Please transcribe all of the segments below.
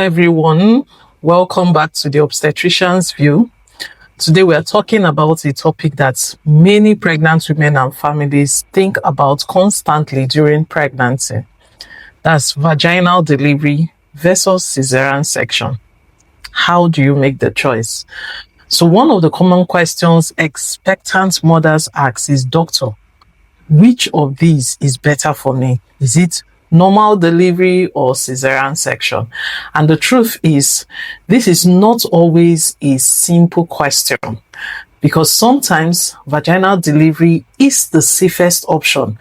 Everyone, welcome back to the Obstetrician's View. Today we are talking about a topic that many pregnant women and families think about constantly during pregnancy. That's vaginal delivery versus cesarean section. How do you make the choice? So one of the common questions expectant mothers ask is, doctor, which of these is better for me? Is it normal delivery or cesarean section? And the truth is, this is not always a simple question, because sometimes vaginal delivery is the safest option.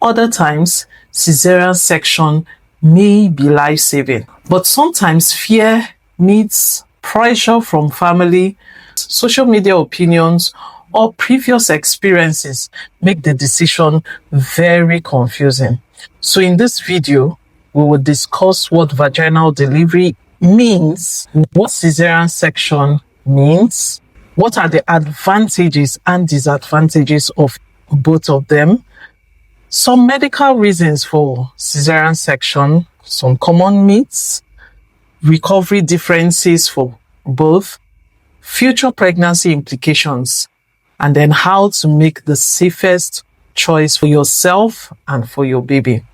Other times, cesarean section may be life-saving. But sometimes fear meets pressure from family, social media opinions, or previous experiences make the decision very confusing. So in this video, we will discuss what vaginal delivery means, what cesarean section means, what are the advantages and disadvantages of both of them, some medical reasons for cesarean section, some common myths, recovery differences for both, future pregnancy implications, and then how to make the safest choice for yourself and for your baby.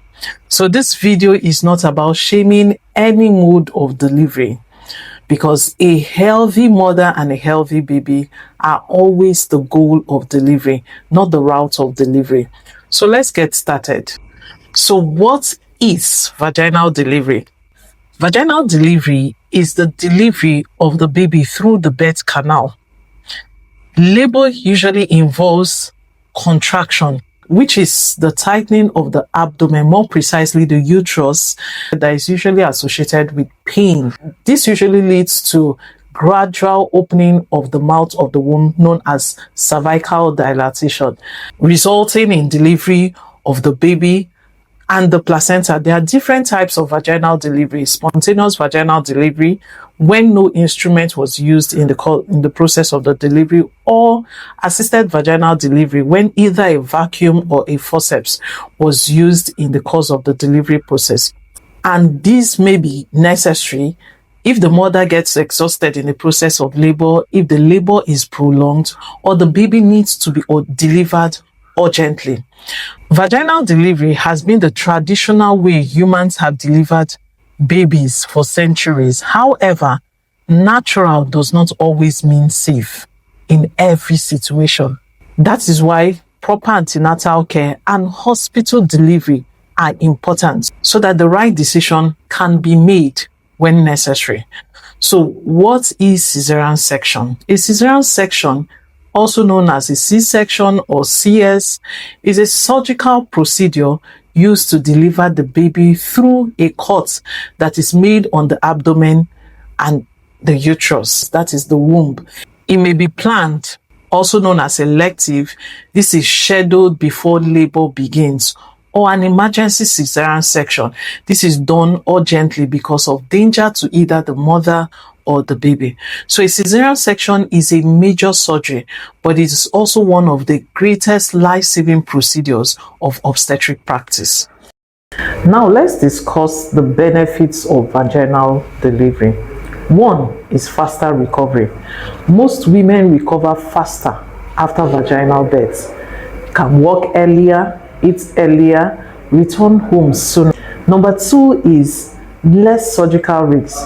So this video is not about shaming any mode of delivery, because a healthy mother and a healthy baby are always the goal of delivery, not the route of delivery. So let's get started. So what is vaginal delivery? Vaginal delivery is the delivery of the baby through the birth canal. Labor usually involves contraction, which is the tightening of the abdomen, more precisely the uterus, that is usually associated with pain. This usually leads to gradual opening of the mouth of the womb, known as cervical dilatation, resulting in delivery of the baby and the placenta. There are different types of vaginal delivery: spontaneous vaginal delivery, when no instrument was used in the process of the delivery, or assisted vaginal delivery, when either a vacuum or a forceps was used in the course of the delivery process. And these may be necessary if the mother gets exhausted in the process of labor, if the labor is prolonged, or the baby needs to be delivered urgently. Vaginal delivery has been the traditional way humans have delivered babies for centuries. However, natural does not always mean safe in every situation. That is why proper antenatal care and hospital delivery are important, so that the right decision can be made when necessary. So what is cesarean section? A cesarean section, also known as a C-section or CS, is a surgical procedure used to deliver the baby through a cut that is made on the abdomen and the uterus, that is the womb. It may be planned, also known as elective. This is scheduled before labor begins, or an emergency cesarean section. This is done urgently because of danger to either the mother or the baby. So a cesarean section is a major surgery, but it is also one of the greatest life-saving procedures of obstetric practice. Now let's discuss the benefits of vaginal delivery. One is faster recovery. Most women recover faster after vaginal birth, can walk earlier, eat earlier, return home sooner. Number two is less surgical risks.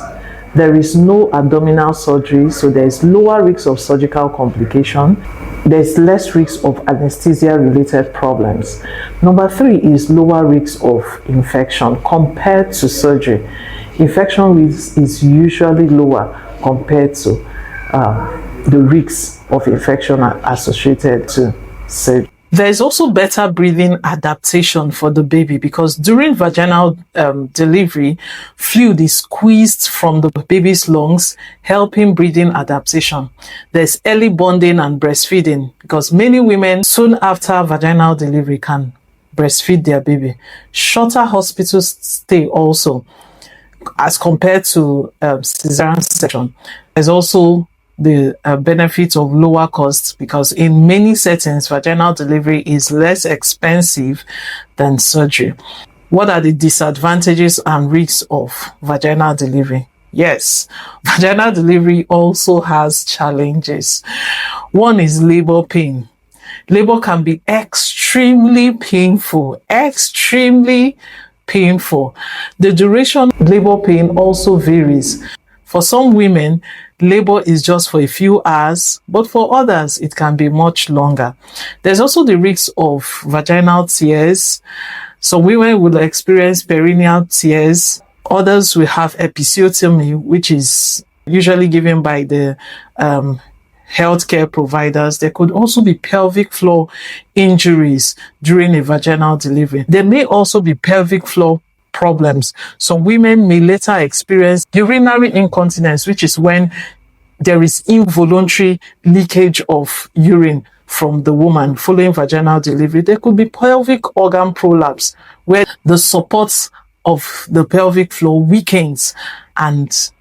There is no abdominal surgery, so there is lower risk of surgical complication. There is less risk of anesthesia-related problems. Number three is lower risk of infection compared to surgery. Infection risk is usually lower compared to the risks of infection associated to surgery. There is also better breathing adaptation for the baby, because during vaginal delivery, fluid is squeezed from the baby's lungs, helping breathing adaptation. There's early bonding and breastfeeding, because many women soon after vaginal delivery can breastfeed their baby. Shorter hospital stay also, as compared to cesarean section. There's also the benefit of lower costs, because in many settings, vaginal delivery is less expensive than surgery. What are the disadvantages and risks of vaginal delivery? Yes, vaginal delivery also has challenges. One is labor pain. Labor can be extremely painful, extremely painful. The duration of labor pain also varies. For some women, labor is just for a few hours, but for others, it can be much longer. There's also the risk of vaginal tears. Some women will experience perineal tears. Others will have episiotomy, which is usually given by the healthcare providers. There could also be pelvic floor injuries during a vaginal delivery. There may also be pelvic floor problems. Some women may later experience urinary incontinence, which is when there is involuntary leakage of urine from the woman following vaginal delivery. There could be pelvic organ prolapse, where the support of the pelvic floor weakens and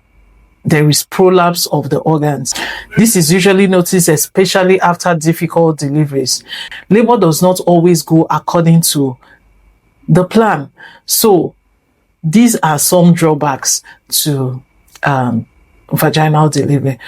there is prolapse of the organs. This is usually noticed especially after difficult deliveries. Labor does not always go according to the plan. So these are some drawbacks to vaginal delivery.